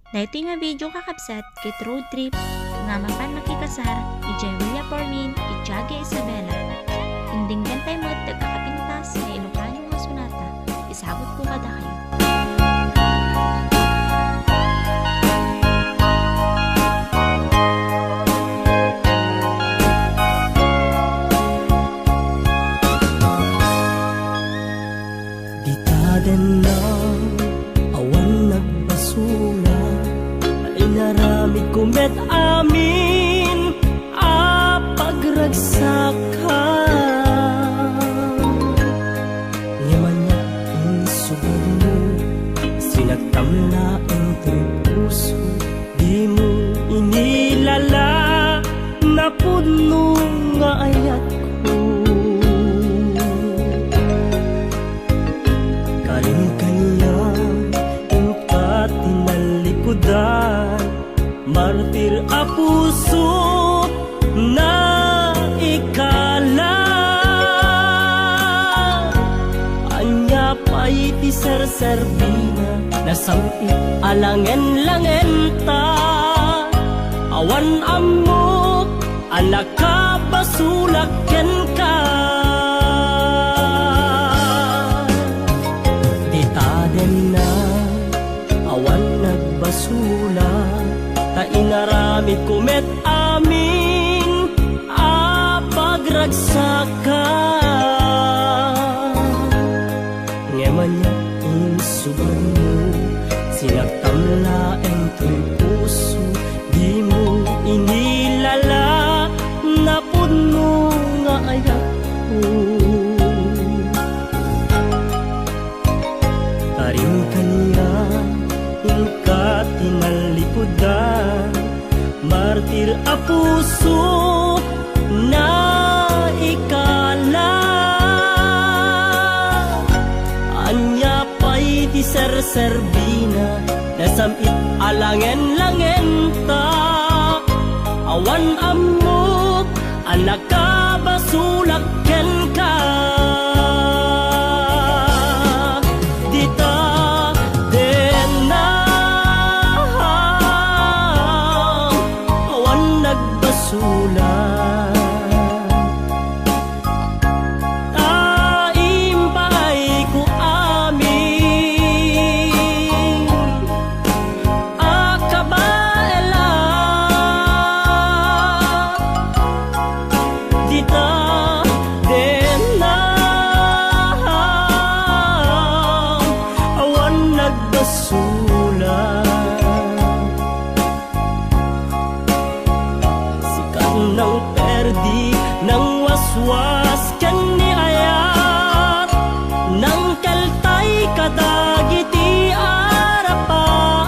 Dahito nga video kakabsat kit road trip nga mapan makikasar ijay Villa Pormin ijage Isabela. Inding gantay mo dagkakapintas na Ilocano nga sunata. Isabot ko kada kayo. Ditaden na awan nagbasula ay naramid kumet amin a pagragsakan ngimanya insubad mo sinagtamla ang puso di mo inilala na puno nga ayat ko martir a puso na ikala anya pa'y ti serserbina na sampit alangen-langen ta awan amok anak ka basulak ken ka ditaden na awan nagbasula ta inaramid kumet amin a pagragsakan ngemanya insubad mo sinagtamla ang tuy puso di mo inilala na puno nga ayat ko karin kaniya ka tinalikudan martir a puso na ikala anya pa'y di serserbina na samit alangen-langen ta awan amok anak ka basulak ken ka nang perdi nang waswas ken ni ayat nang kaltay kadagiti arapaan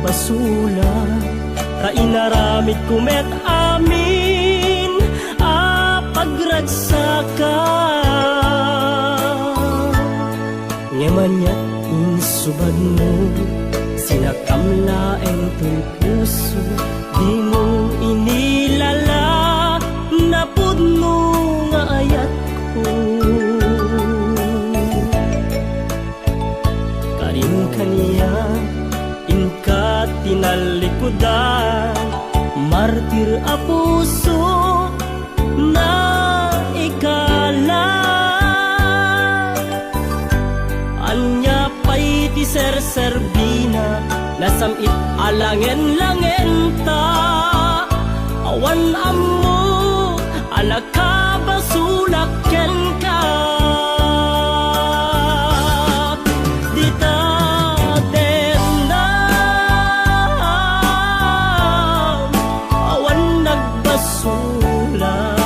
basula ka inaramid kumet amin a pagragsakan ngemanya insubad mo sinakamla ang tuy puso di mo inilala na puno nga ayat ko karin kaniya inka tinalikudan martir a puso na ikaw serbina nasamit alangen-langen ta awan ammo alaka basulak ken ka dita na awan nagbasulak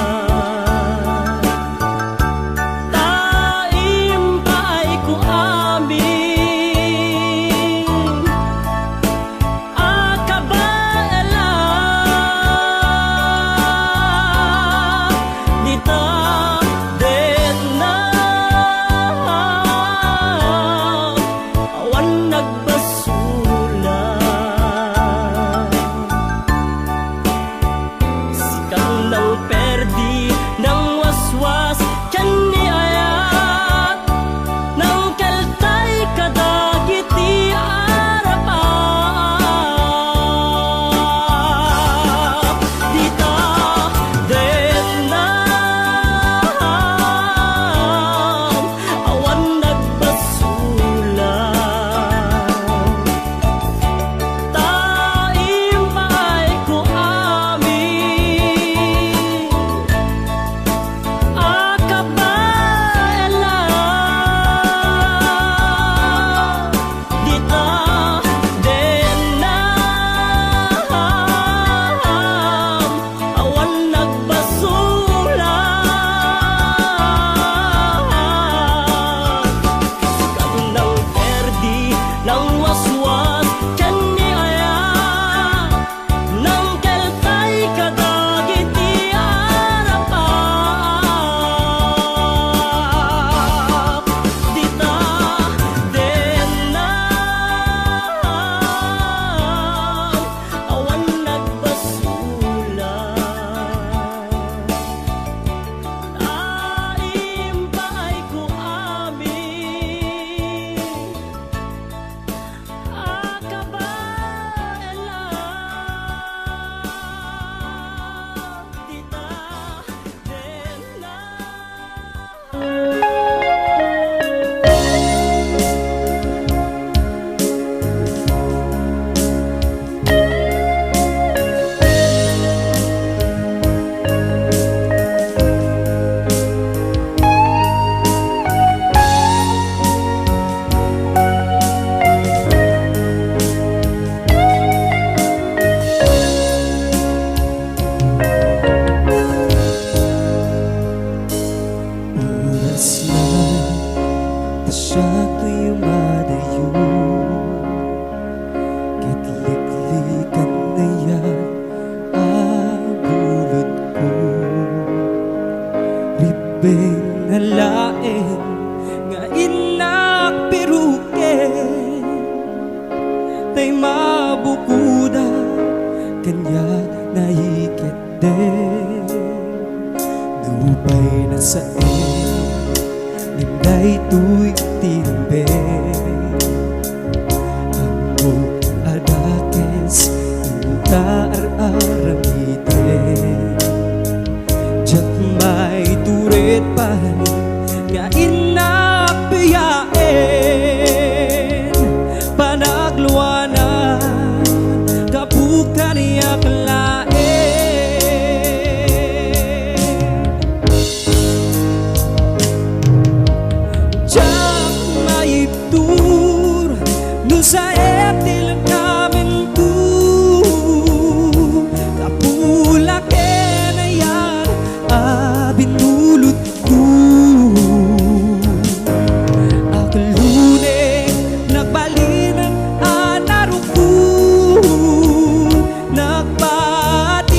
nalain nga inak piruken tay mabukuda kanya naikit din nupay na sa ninday tuy timbe ang adakes inta aramide jat may turet pa nga inapiyain panagluanan kabukan yak lain jak may tur no sa etil namin tu kapulak na yan binulot ko aklune nagbalinan anaro ko nagpatipet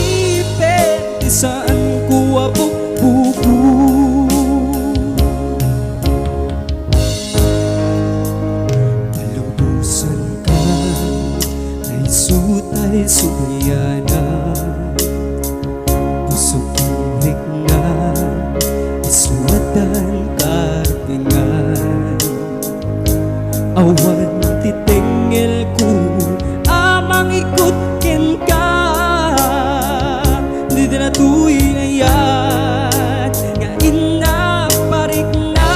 isaan ko apok-puko palubusan ka ay sutay suyana pusukinig nga isuatan kartingan awan titingil ko amang ikot ken ka di na tuy na yan nga inaparik na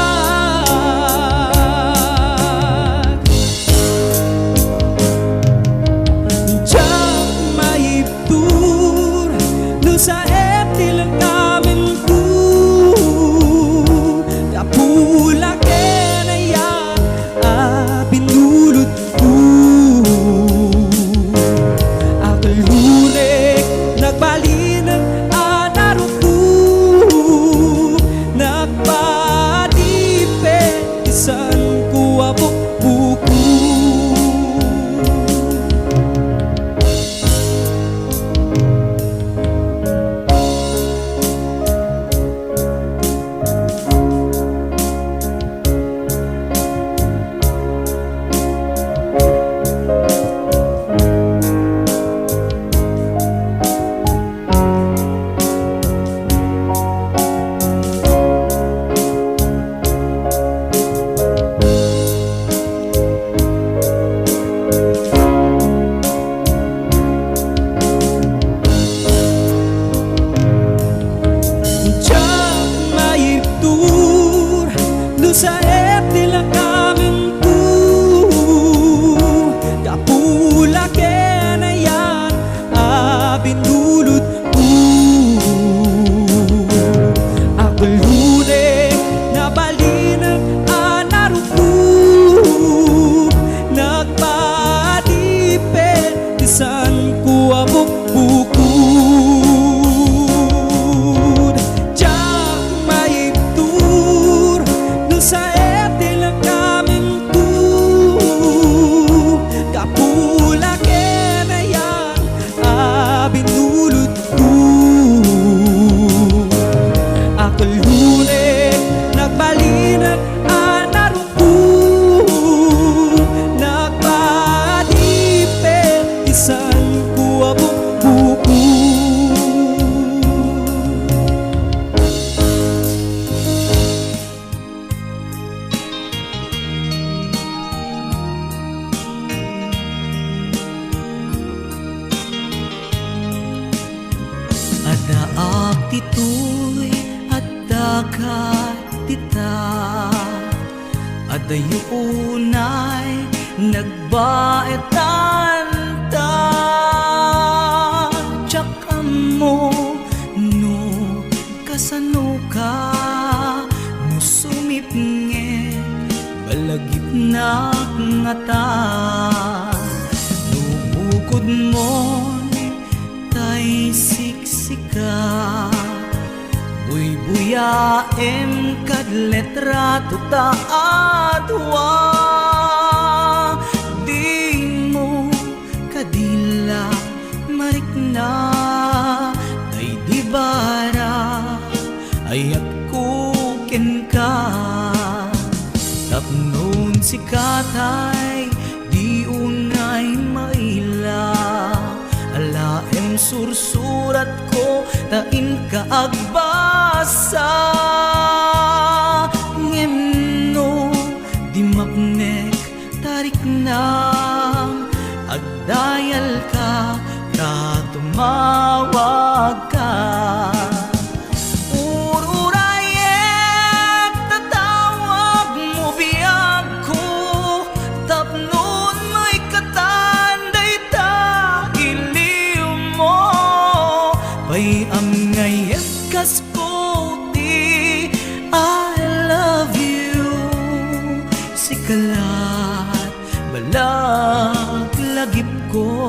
Nagpalirat anarupun Nagpadipet isan kuwabok buku Adaak titoy at dagat tita Adayo unay nagbaetan ta Tsaka mo no kasano ka No sumipnge balagip na ngata No bukod mo tay siksika Buy-buyaem kad letrato ta adwa Di mo kadila marikna Tay di bara ayat kuken ka Tapnon si katay di unay maila Alaem sursurat ko tain ka agbasa Ngemno di mapnek tarik na Agdayal ka ta tumawag ka Ururayek tatawag mo biyag ko Tapnon may katanday ta iliw mo Pay am ngayet kas puti I love you Sikalat balag lagip ko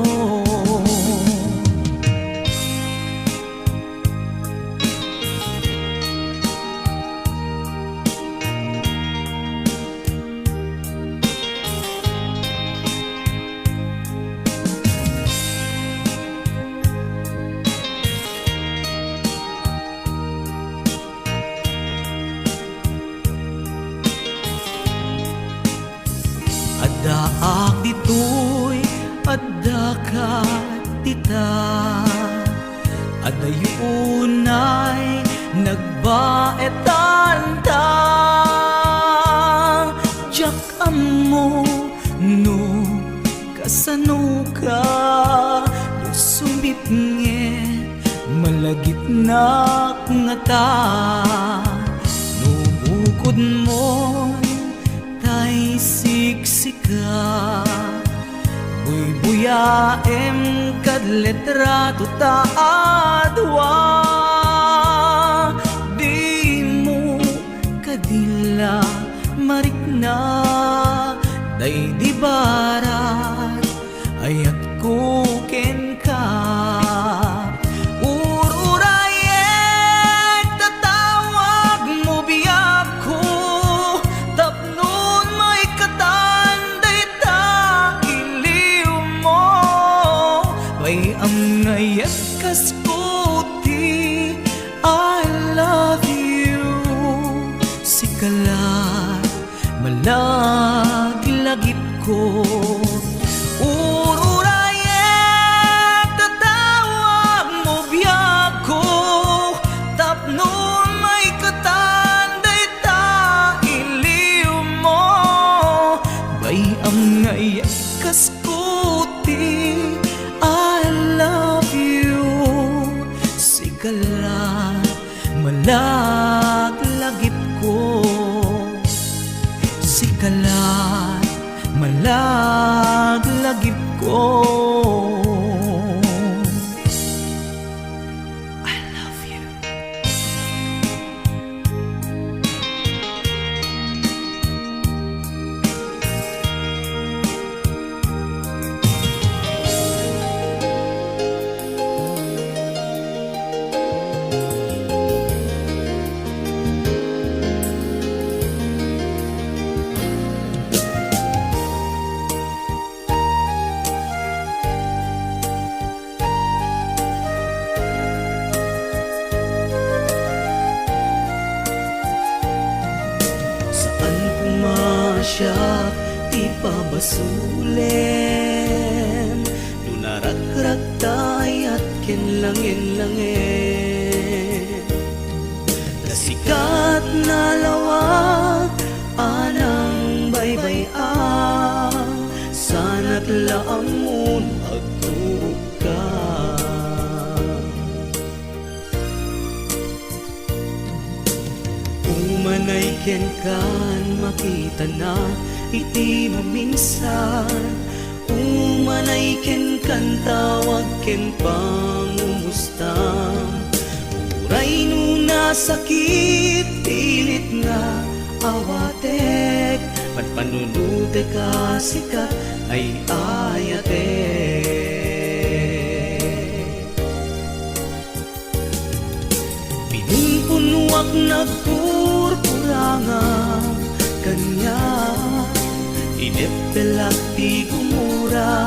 Adaak ditoy addakat tita Adayo unay nagbaetan ta Tsaka mo no kasano ka No sumipnge malagip na ngata No bukod mo tay siksika Buy-buyaem kad letrato ta adwa Di mo kadila marikna Day di barat ayat kuken ka Ururayek tatawag mo biyag ko Tapnon may katanday ta iliw mo Pay am ngayat kas puti I love you Sikalat malag lagip ko Ururayek tatawag mo biyag ko Tapnon may katanday ta iliw mo Bay am ngayat kas puti I love you Sikalat malag lagip ko Sikalat malag lagip ko I love you siya ti pabasulen, lunaragrag at kinlangin-langin. Nasikat na lawag anang baybay-ang, sana't laamon agtuog ka. Umanay ken kan makita na iti maminsan, umanay ken kan tawag ken pangumustam. Uray no nasakit pilit nga awatek, panpanunute ka sikat ay ayatek. Pinunpunwak nagpurpuranga kanya, inepelak ti gumura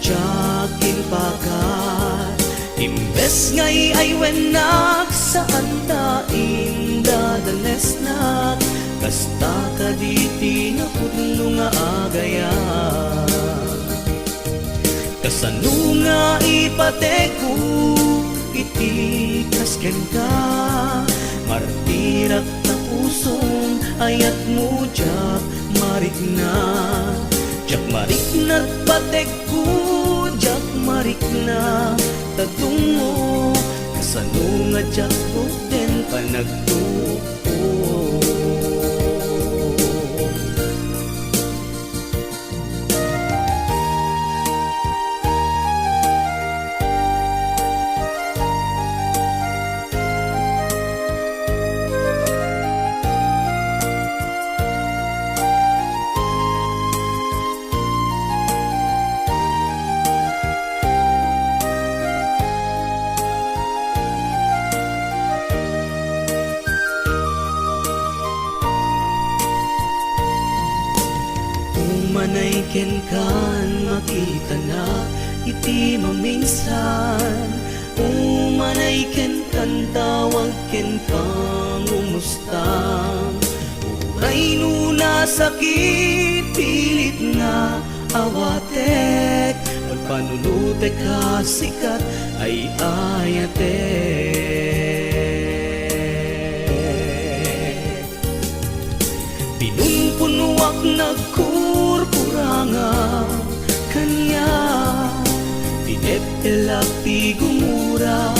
jakin pakat. Imbes ngay ay wenak saan ta indadanesnak, kasta ka diti na pudno nga agaya. Kasano nga ipateku iti kasken ka, martirak na pusong ayat mo jak marik na. Jak marik na't pateku, jak marik na tatungo, kasano nga jak bukten panagtupo. Umanay ken kan makita na iti maminsan, umanay ken kan tawag ken pangumustam. Uray no nasakit pilit nga awatek, magpanunute ka sikat ay ayatek. Pinunpunwak nagkurkuranga kanya, pinepelak ti gumura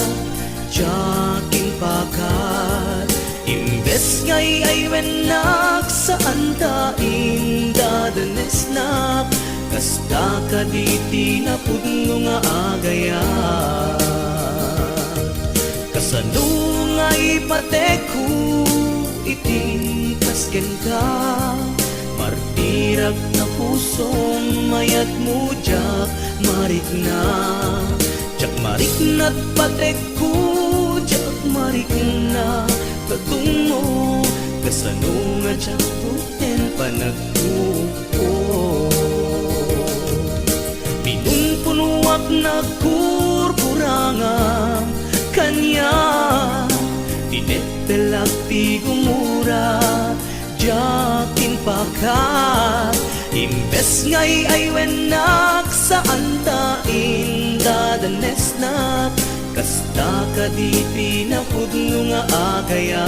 jaking pakat. Imbes ngay ay wenak saan ta indadanesnak, kasta ka diti na pudno nga agaya. Kasano nga ipateku iti kasken ka, martirag na pusong mayat mo jak marik na. Jak marik na't pateku, jak marik na tatungo, kasano nga jak bukten panagtupo. Pinunpunwak nagkurkuranga kanya, pinepelak ti gumura jakin pakat. Imbes ngay ay wenak saan ta indadanesnak, kasta ka diti na pudno nga agaya.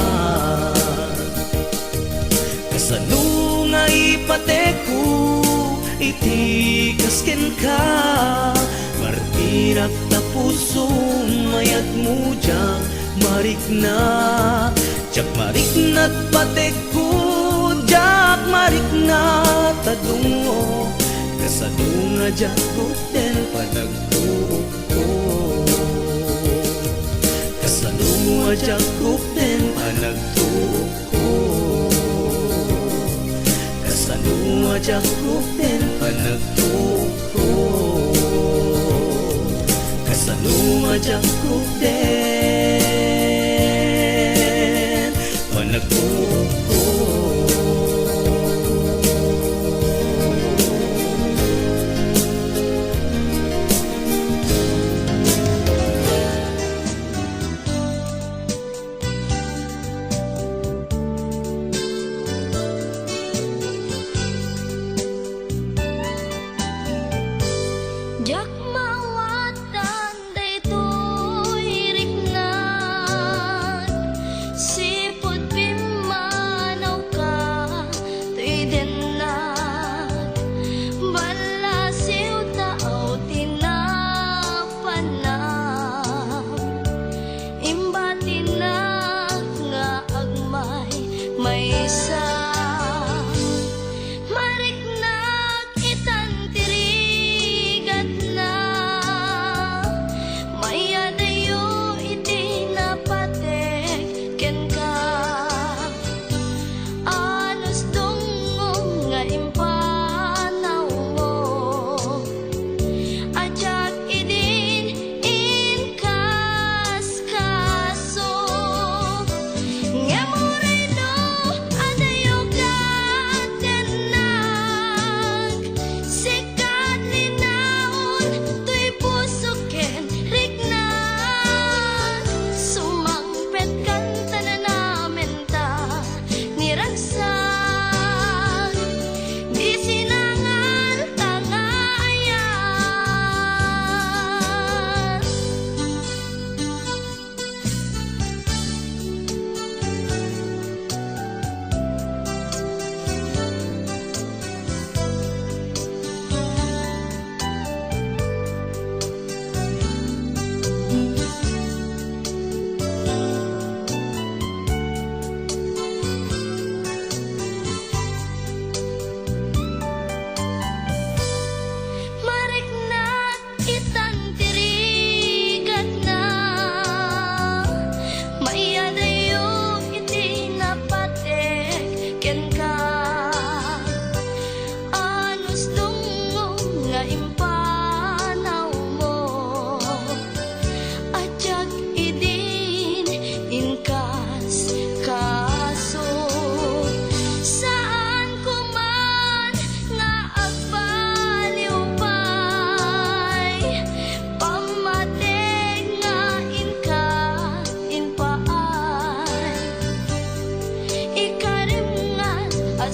Kasano nga ipateku iti kasken ka, martirak na pusong mayat mo jak marik na. Jak marik na't pateku, jak marik na tadungo, kasano nga jak bukten panagtupo. Kasano nga jak bukten panagtupo, kasano nga jak bukten panagtupo, kasano nga jak bukten panagtupo.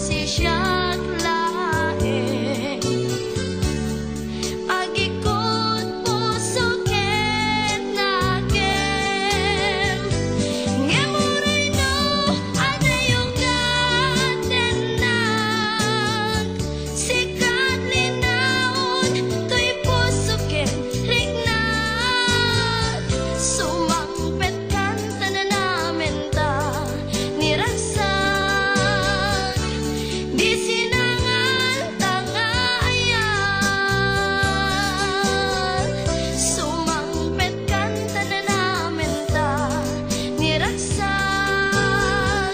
si siya't lae. Pag-ikot puso ket nagem, ngemuray no adayong gatenang, sikat linaon to'y puso ket rignat, sumangpet kan tanan namin ta niragsak, di sinangan tangayan, sumangpet kan tanan namin ta niragsak,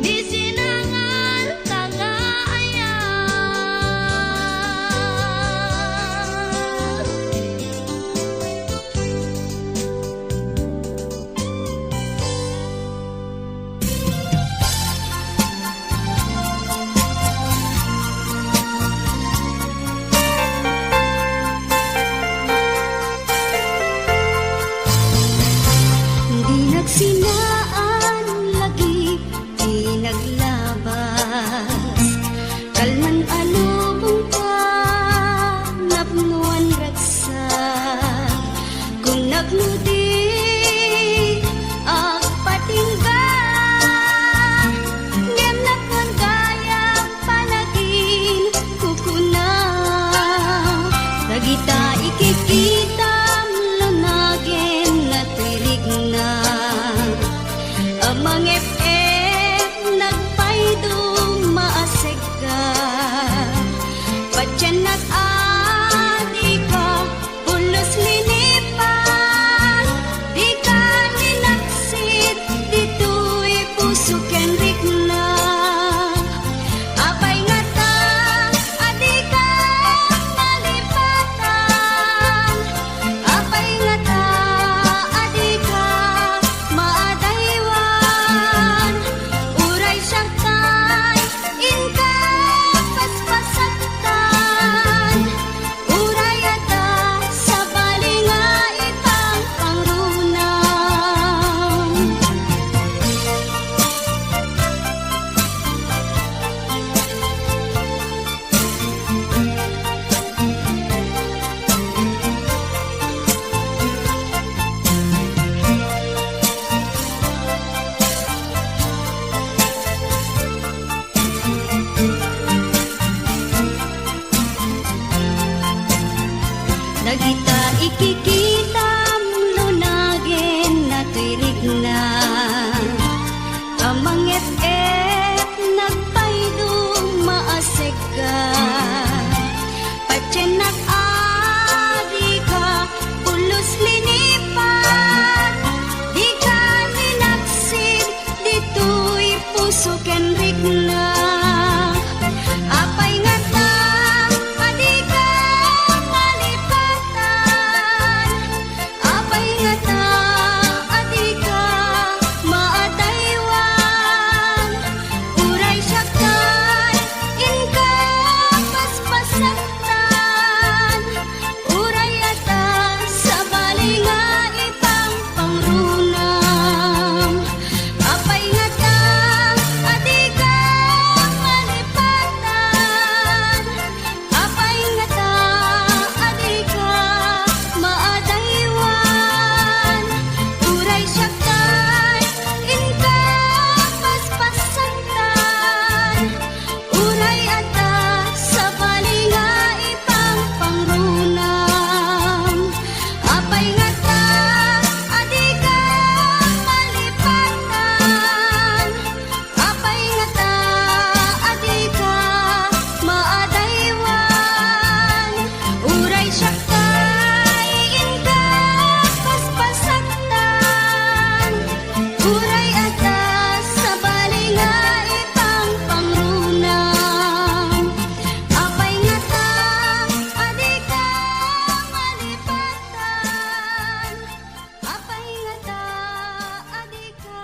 di sinangan tangayan. Di nagsinaan lagi, di naglabas. Kalman alubong ka, napnuan ragsa. Kung nagludi, agpatingga. Ngem nakon kaya panagin kukuna. Dagita ikikita lunagin na tirig na. Amang FF nagpaydo maasig ka. Patyan nag-adi ka, pulos linipan. Di ka ninaksit, dito'y puso ken rigna. Apay nga ta, adi ka malipatan. Apay nga ta, adi ka maadaywan. Uray siyagtay, inka paspasaktan. Uray ata sa balinga itang pangrunang. Dagita ikikita lunagin na tirig na. Amang FF nagpaydo maasig ka. Patyan nag-adi ka, pulos linipan. Di ka ninaksid, dito'y puso ken rigna. Apay nga ta, adi ka malipatan. Apay nga ta, adi ka maadaywan. Uray siyagtay, inka paspasaktan. Uray ata sa balinga itang pangrunang. Apay nga ta, adi ka malipatan. Apay nga ta, adi ka maadaywan. Uray siyagtay, inka paspasaktan. Uray ata sa balinga itang pangrunang. Apay nga ta, adi ka malipatan. Apay nga ta, adi ka maadaywan. Uray siyagtay, inka paspasaktan. Uray ata sa balinga itang pangrunang. Apay nga ta, adi ka malipatan. Apay nga ta, adi ka.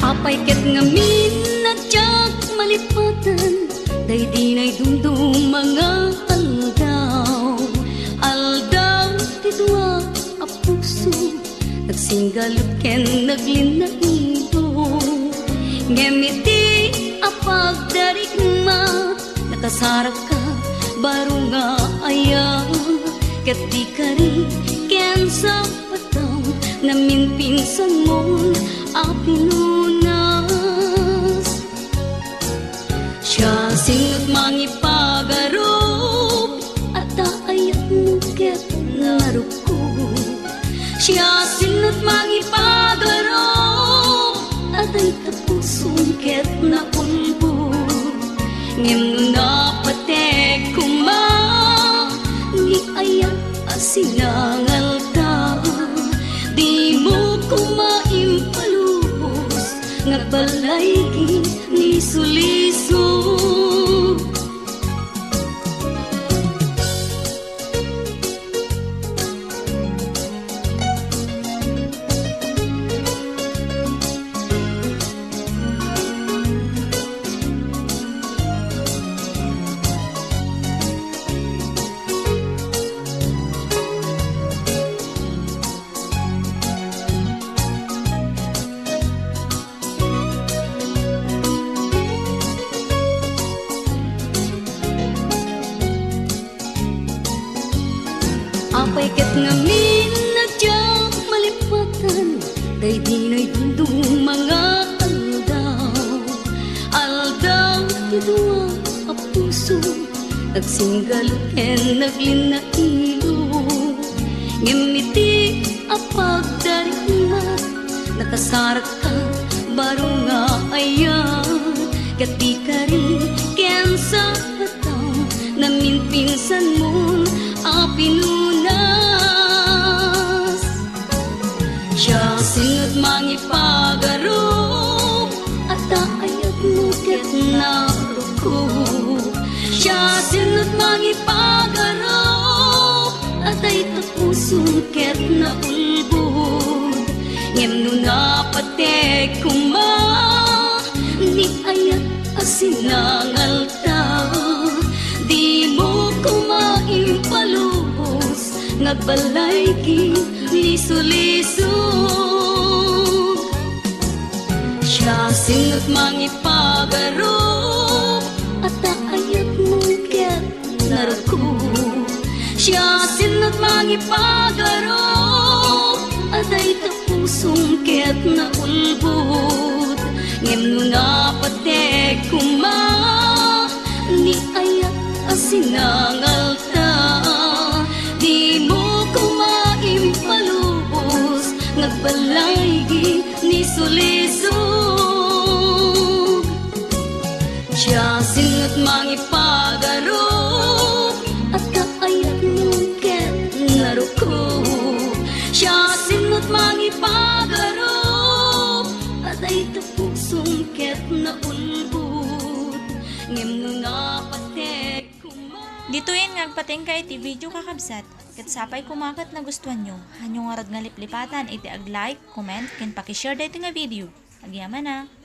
Apay ket ngamin at tiyak malipatan. day di na'y dumdum mga aldaw ti dua a puso nagsinggalot ken naglinaito ngemiti a pagdarigma nakasarak ka baro nga aya ket di ka rin ken sa pataw namin pinsan mo a pinunas siya singot mangipagarop at ayat mo ket naruko siya singot mangipagarop at ay tapusong ket naulbo ngem na patek kuma ni ayat asinangal ta di mo kumaimpalubos nga balaygi ni suliso apay ket ngamin na tiyak malipatan day di na'y dundong mga aldaw ti dua a puso nagsinggal ken naglinailo ngimiti a pagdarima nakasarak ka baro nga ayan ket di ka rin ken sa pataw namin pinsan mo a pinunas siya singot mangipagarop at ayat mo ket naruko siya singot mangipagarop at ay tapusong ket naulbod ngem no napatek kuma ni ayat asinangal ta di mo kumaimpalubos ngagbalaygi ni sulisog siya singot mangipagarop at ayat mo ket naruko siya singot mangipagarop at ay tapusong ket naulbod ngem no napatek kuma ni ayat asinangal ta di mo kumaimpalubos ngagbalaygi ni sulisog siya singot mangipagarop at kaayat mo ket naruko siya singot mangipagarop at ay tapusong ket naulbod ngem no napatek Ditoin ngagpating ka iti video kakabsat, ket sapay kumakat na gustuhan nyo, hanyo nga rag nga liplipatan iti ag-like, comment, ken pakishare dito nga video. Agyaman na!